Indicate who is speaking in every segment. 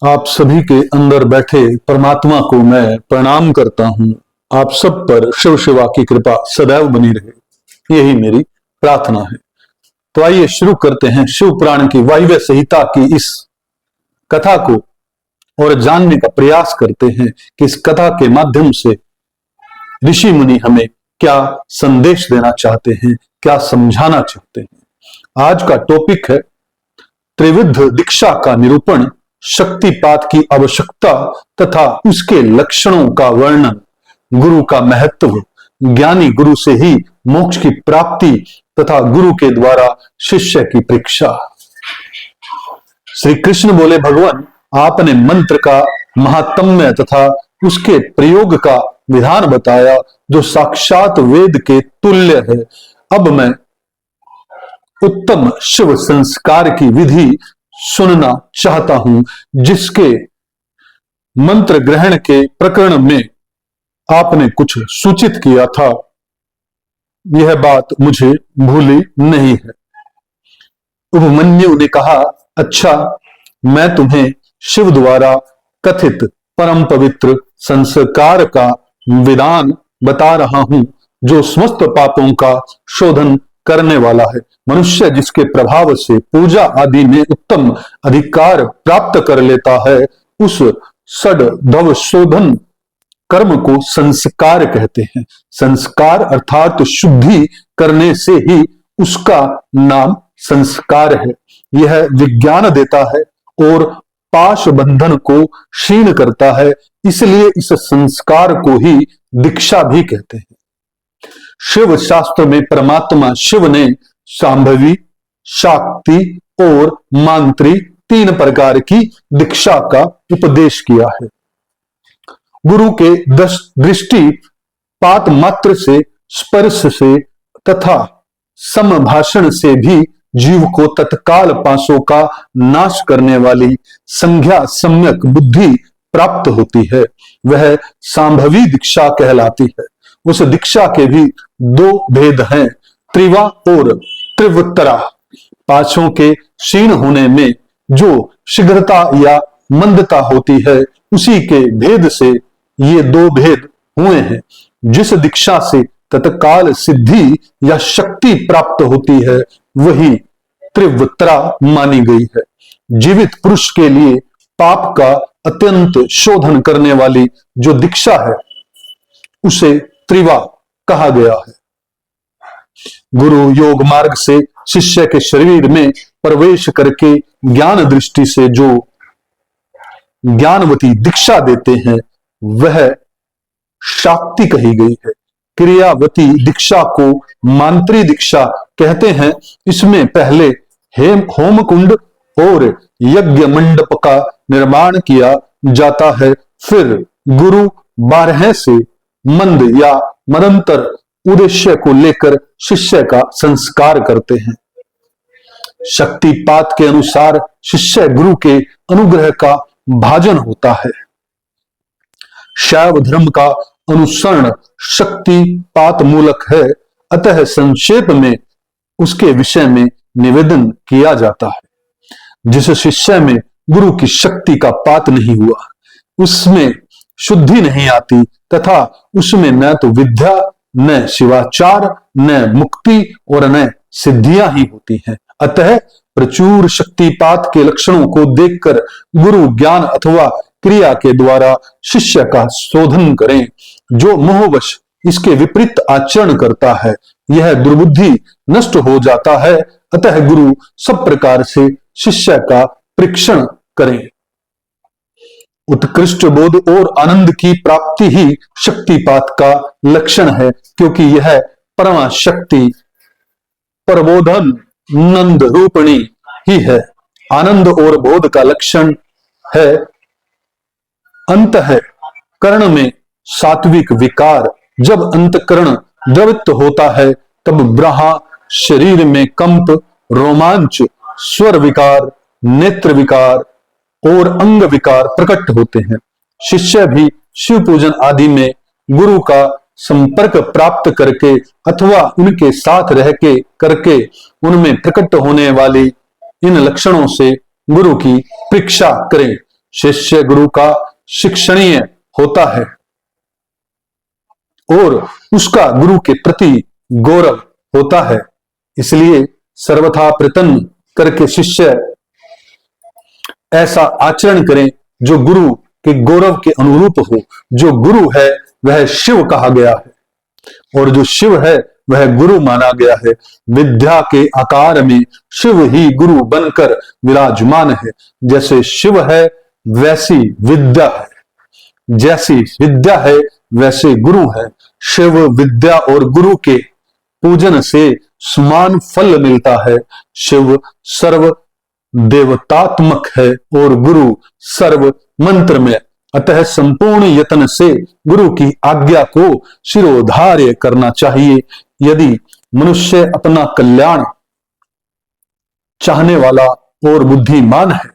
Speaker 1: आप सभी के अंदर बैठे परमात्मा को मैं प्रणाम करता हूं। आप सब पर शिव शिवा की कृपा सदैव बनी रहे, यही मेरी प्रार्थना है। तो आइए शुरू करते हैं शिव पुराण की वायव्य संहिता की इस कथा को और जानने का प्रयास करते हैं कि इस कथा के माध्यम से ऋषि मुनि हमें क्या संदेश देना चाहते हैं, क्या समझाना चाहते हैं। आज का टॉपिक है त्रिविध दीक्षा का निरूपण, शक्तिपात की आवश्यकता तथा उसके लक्षणों का वर्णन, गुरु का महत्व, ज्ञानी गुरु से ही मोक्ष की प्राप्ति तथा गुरु के द्वारा शिष्य की परीक्षा। श्री कृष्ण बोले, भगवान आपने मंत्र का महात्म्य तथा उसके प्रयोग का विधान बताया जो साक्षात वेद के तुल्य है। अब मैं उत्तम शिव संस्कार की विधि सुनना चाहता हूं, जिसके मंत्र ग्रहण के प्रकरण में आपने कुछ सूचित किया था। यह बात मुझे भूली नहीं है। उपमन्यु ने कहा, अच्छा, मैं तुम्हें शिव द्वारा कथित परम पवित्र संस्कार का विधान बता रहा हूं, जो समस्त पापों का शोधन करने वाला है। मनुष्य जिसके प्रभाव से पूजा आदि में उत्तम अधिकार प्राप्त कर लेता है, उस षड्भव शोधन कर्म को संस्कार कहते हैं। संस्कार अर्थात शुद्धि करने से ही उसका नाम संस्कार है। यह विज्ञान देता है और पाश बंधन को क्षीण करता है, इसलिए इस संस्कार को ही दीक्षा भी कहते हैं। शिव शास्त्र में परमात्मा शिव ने शांभवी, शाक्ति और मांत्री तीन प्रकार की दीक्षा का उपदेश किया है। गुरु के दृष्टि पात मात्र से, स्पर्श से तथा समभाषण से भी जीव को तत्काल पासों का नाश करने वाली संज्ञा सम्यक बुद्धि प्राप्त होती है। वह सांभवी दीक्षा कहलाती है। उस दीक्षा के भी दो भेद हैं, त्रिवा और त्रिवत्तरा। पासों के क्षीण होने में जो शीघ्रता या मंदता होती है, उसी के भेद से ये दो भेद हुए हैं। जिस दीक्षा से तत्काल सिद्धि या शक्ति प्राप्त होती है, वही त्रिवत्तरा मानी गई है। जीवित पुरुष के लिए पाप का अत्यंत शोधन करने वाली जो दीक्षा है, उसे त्रिवा कहा गया है। गुरु योग मार्ग से शिष्य के शरीर में प्रवेश करके ज्ञान दृष्टि से जो ज्ञानवती दीक्षा देते हैं, वह शाक्ति कही गई है। क्रियावती दीक्षा को मांत्री दीक्षा कहते हैं। इसमें पहले होम कुंड और यज्ञ मंडप का निर्माण किया जाता है, फिर गुरु 12 से मंद या मदंतर उद्देश्य को लेकर शिष्य का संस्कार करते हैं। शक्तिपात के अनुसार शिष्य गुरु के अनुग्रह का भाजन होता है। शैव धर्म का अनुसरण शक्तिपात मूलक है, अतः संक्षेप में उसके विषय में निवेदन किया जाता है। जिस शिष्य में गुरु की शक्ति का पात नहीं हुआ, उसमें शुद्धि नहीं आती तथा उसमें न तो विद्या, न शिवाचार, न मुक्ति और न सिद्धियां ही होती हैं। अतः प्रचुर शक्तिपात के लक्षणों को देखकर गुरु ज्ञान अथवा क्रिया के द्वारा शिष्य का शोधन करें। जो मोहवश इसके विपरीत आचरण करता है, यह दुर्बुद्धि नष्ट हो जाता है। अतः गुरु सब प्रकार से शिष्य का परीक्षण करें। उत्कृष्ट बोध और आनंद की प्राप्ति ही शक्तिपात का लक्षण है, क्योंकि यह परमा शक्ति प्रबोधन नंद रूपिणी ही है। आनंद और बोध का लक्षण है अंत है कर्ण में सात्विक विकार। जब अंतकरण द्रवित होता है, तब ब्रहा शरीर में कंप, रोमांच, स्वर विकार, नेत्र विकार और अंग विकार प्रकट होते हैं। शिष्य भी शिव पूजन आदि में गुरु का संपर्क प्राप्त करके अथवा उनके साथ रह के करके उनमें प्रकट होने वाली इन लक्षणों से गुरु की परीक्षा करें। शिष्य गुरु का शिक्षणीय होता है और उसका गुरु के प्रति गौरव होता है। इसलिए सर्वथा प्रयत्न करके शिष्य ऐसा आचरण करें जो गुरु के गौरव के अनुरूप हो। जो गुरु है वह शिव कहा गया है और जो शिव है वह गुरु माना गया है। विद्या के आकार में शिव ही गुरु बनकर विराजमान है। जैसे शिव है वैसी विद्या है, जैसी विद्या है वैसे गुरु है। शिव विद्या और गुरु के पूजन से समान फल मिलता है। शिव सर्व देवतात्मक है और गुरु सर्व मंत्र में। अतः संपूर्ण यत्न से गुरु की आज्ञा को शिरोधार्य करना चाहिए। यदि मनुष्य अपना कल्याण चाहने वाला और बुद्धिमान है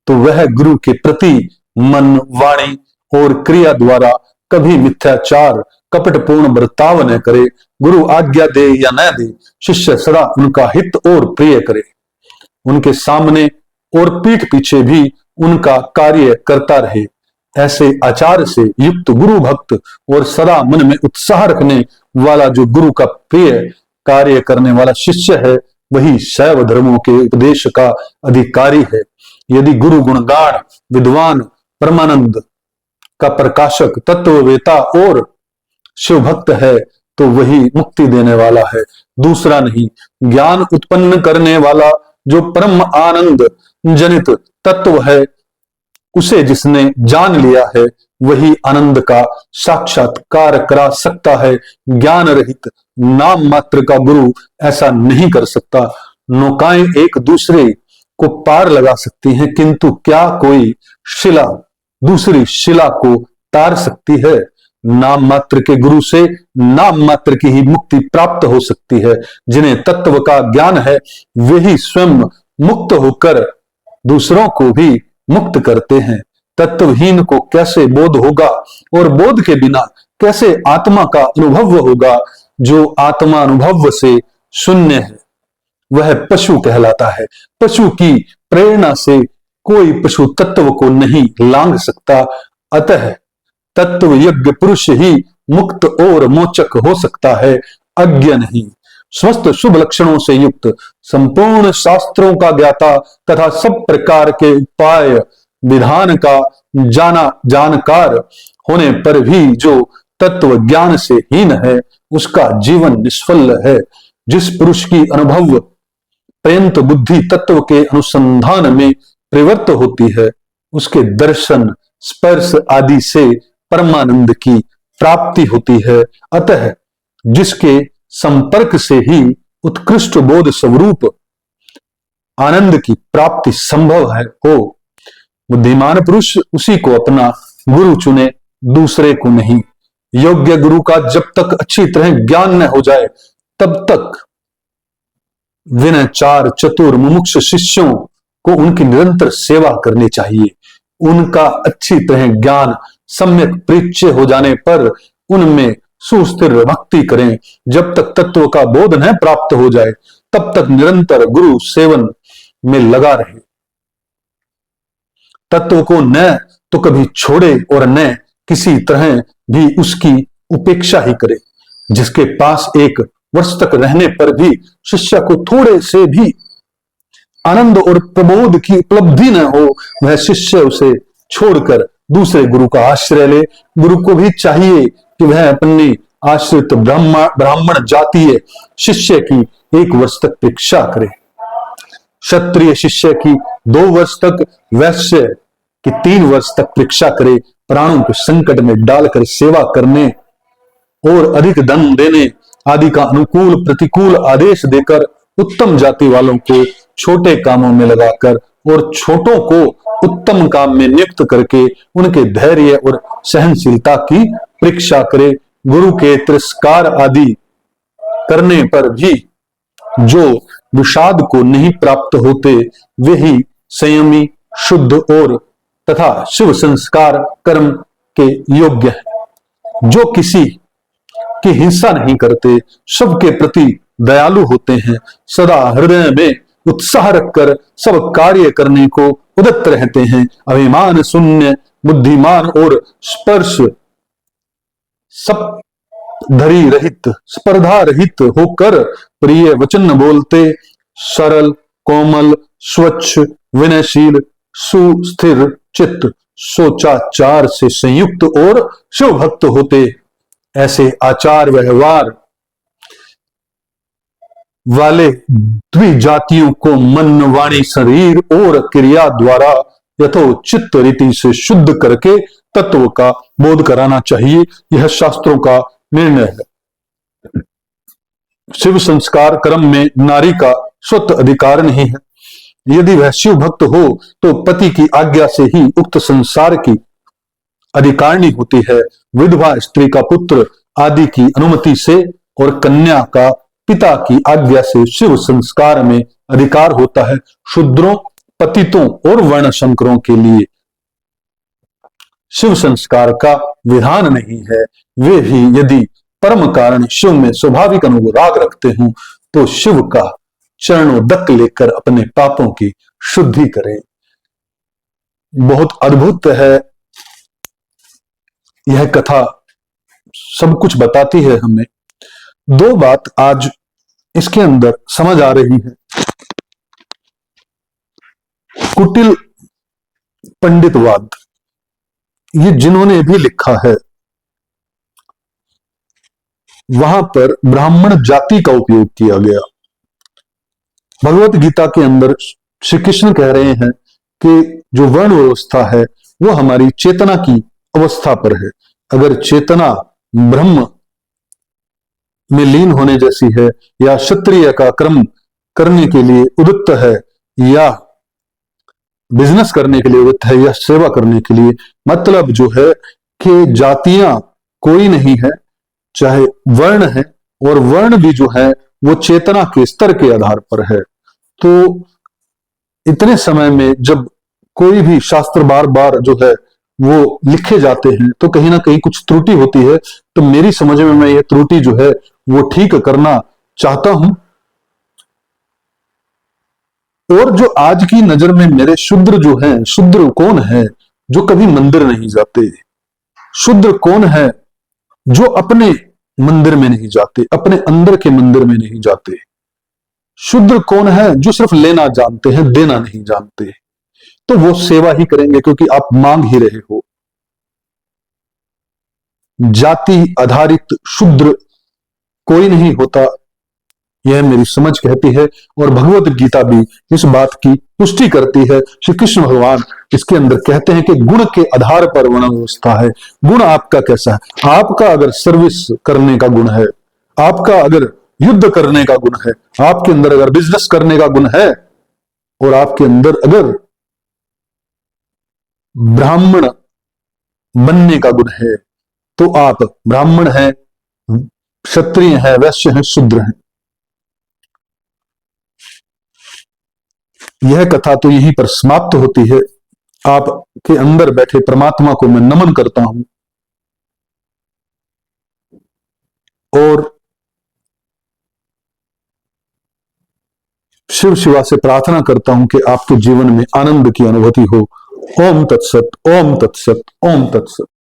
Speaker 1: तो वह गुरु के प्रति मन, वाणी और क्रिया द्वारा कभी मिथ्याचार, कपटपूर्ण बर्ताव न करे। गुरु आज्ञा दे या न दे, शिष्य सदा उनका हित और प्रिय करे। उनके सामने और पीठ पीछे भी उनका कार्य करता रहे। ऐसे आचार से युक्त गुरु भक्त और सदा मन में उत्साह रखने वाला जो गुरु का प्रिय कार्य करने वाला शिष्य है वही शैव धर्मों के उपदेश का अधिकारी है। यदि गुरु गुणगान, विद्वान, परमानंद का प्रकाशक, तत्ववेता और शिव भक्त है तो वही मुक्ति देने वाला है, दूसरा नहीं। ज्ञान उत्पन्न करने वाला जो परम आनंद जनित तत्व है उसे जिसने जान लिया है वही आनंद का साक्षात्कार करा सकता है। ज्ञान रहित नाम मात्र का गुरु ऐसा नहीं कर सकता। नौकाएं एक दूसरे को पार लगा सकती हैं किंतु क्या कोई शिला दूसरी शिला को तार सकती है? नाम मात्र के गुरु से नाम मात्र की ही मुक्ति प्राप्त हो सकती है। जिन्हें तत्व का ज्ञान है वे ही स्वयं मुक्त होकर दूसरों को भी मुक्त करते हैं। तत्वहीन को कैसे बोध होगा और बोध के बिना कैसे आत्मा का अनुभव होगा? जो आत्मा अनुभव से शून्य है वह पशु कहलाता है। पशु की प्रेरणा से कोई पशु तत्व को नहीं लांघ सकता। अतः तत्व यज्ञ पुरुष ही मुक्त और मोचक हो सकता है, अज्ञ नहीं। स्वस्थ शुभ लक्षणों से युक्त, संपूर्ण शास्त्रों का ज्ञाता तथा सब प्रकार के उपाय विधान का जानकार होने पर भी जो तत्व ज्ञान से हीन है उसका जीवन निष्फल है। जिस पुरुष की अनुभव पर्यंत बुद्धि तत्व के अनुसंधान में प्रवृत्त होती है उसके दर्शन, स्पर्श आदि से परमानंद की प्राप्ति होती है। अतः जिसके संपर्क से ही उत्कृष्ट बोध स्वरूप आनंद की प्राप्ति संभव है हो, बुद्धिमान पुरुष उसी को अपना गुरु चुने, दूसरे को नहीं। योग्य गुरु का जब तक अच्छी तरह ज्ञान न हो जाए तब तक विनयचार चतुर मुमुक्ष शिष्यों को उनकी निरंतर सेवा करनी चाहिए। उनका अच्छी तरह ज्ञान सम्यक परिचय हो जाने पर उनमें सुस्थिर भक्ति करें। जब तक तत्व का बोध न प्राप्त हो जाए तब तक निरंतर गुरु सेवन में लगा रहे। तत्व को न तो कभी छोड़े और न किसी तरह भी उसकी उपेक्षा ही करे। जिसके पास एक वर्ष तक रहने पर भी शिष्य को थोड़े से भी आनंद और प्रबोध की उपलब्धि न हो वह शिष्य उसे छोड़कर दूसरे गुरु का आश्रय ले। गुरु को भी चाहिए कि वह अपने आश्रित ब्राह्मण जातीय शिष्य की 1 वर्ष तक परीक्षा करे, क्षत्रिय शिष्य की 2 वर्ष तक, वैश्य की 3 वर्ष तक परीक्षा करे। प्राणों को संकट में डालकर सेवा करने और अधिक धन देने आदि का अनुकूल प्रतिकूल आदेश देकर उत्तम जाति वालों को छोटे कामों में लगाकर और छोटों को उत्तम काम में नियुक्त करके उनके धैर्य और सहनशीलता की परीक्षा करे। गुरु के तिरस्कार आदि करने पर भी जो विषाद को नहीं प्राप्त होते वे ही संयमी, शुद्ध और तथा शिव संस्कार कर्म के योग्य हैं। जो किसी की हिंसा नहीं करते, सबके प्रति दयालु होते हैं, सदा हृदय में उत्साह रखकर सब कार्य करने को उद्यत रहते हैं। अभिमान शून्य, बुद्धिमान और स्पर्श सब धरी रहित, स्पर्धा रहित होकर प्रिय वचन बोलते, सरल, कोमल, स्वच्छ, विनयशील, सुस्थिर चित्त, सोचाचार से संयुक्त और शिव भक्त होते, ऐसे आचार व्यवहार वाले द्विजातियों को मन, वाणी, शरीर और क्रिया द्वारा यथोचित रीति से शुद्ध करके तत्व का बोध कराना चाहिए। यह शास्त्रों का निर्णय है। शिव संस्कार कर्म में नारी का स्वतः अधिकार नहीं है। यदि वह शिव भक्त हो तो पति की आज्ञा से ही उक्त संसार की अधिकारिणी होती है। विधवा स्त्री का पुत्र आदि की अनुमति से और कन्या का पिता की आज्ञा से शिव संस्कार में अधिकार होता है। शूद्रों, पतितों और वर्ण संकरों के लिए शिव संस्कार का विधान नहीं है। वे भी यदि परम कारण शिव में स्वाभाविक अनुराग रखते हों तो शिव का चरणोदक लेकर अपने पापों की शुद्धि करें। बहुत अद्भुत है यह कथा, सब कुछ बताती है हमें। दो बात आज इसके अंदर समझ आ रही है। कुटिल पंडितवाद, ये जिन्होंने भी लिखा है, वहां पर ब्राह्मण जाति का उपयोग किया गया। भगवत गीता के अंदर श्री कृष्ण कह रहे हैं कि जो वर्ण व्यवस्था है वो हमारी चेतना की अवस्था पर है। अगर चेतना ब्रह्म में लीन होने जैसी है, या क्षत्रिय का कर्म करने के लिए उद्युक्त है, या बिजनेस करने के लिए उद्युक्त है, या सेवा करने के लिए, मतलब जो है कि जातियां कोई नहीं है, चाहे वर्ण है, और वर्ण भी जो है वो चेतना के स्तर के आधार पर है। तो इतने समय में जब कोई भी शास्त्र बार बार जो है वो लिखे जाते हैं तो कहीं ना कहीं कुछ त्रुटि होती है। तो मेरी समझ में मैं ये त्रुटि जो है वो ठीक करना चाहता हूं। और जो आज की नजर में मेरे शूद्र जो हैं, शूद्र कौन है जो कभी मंदिर नहीं जाते? शूद्र कौन है जो अपने मंदिर में नहीं जाते, अपने अंदर के मंदिर में नहीं जाते? शूद्र कौन है जो सिर्फ लेना जानते हैं, देना नहीं जानते? तो वो सेवा ही करेंगे क्योंकि आप मांग ही रहे हो। जाति आधारित शूद्र कोई नहीं होता, यह मेरी समझ कहती है। और भगवत गीता भी इस बात की पुष्टि करती है। श्री कृष्ण भगवान इसके अंदर कहते हैं कि गुण के आधार पर वर्ण व्यवस्था है। गुण आपका कैसा है? आपका अगर सर्विस करने का गुण है, आपका अगर युद्ध करने का गुण है, आपके अंदर अगर बिजनेस करने का गुण है, और आपके अंदर अगर ब्राह्मण बनने का गुण है, तो आप ब्राह्मण हैं, क्षत्रिय हैं, वैश्य हैं, शूद्र हैं। यह कथा तो यहीं पर समाप्त होती है। आपके अंदर बैठे परमात्मा को मैं नमन करता हूं और शिव शिवा से प्रार्थना करता हूं कि आपके जीवन में आनंद की अनुभूति हो। ओम तत्सत, ओम तत्सत, ओम तत्सत।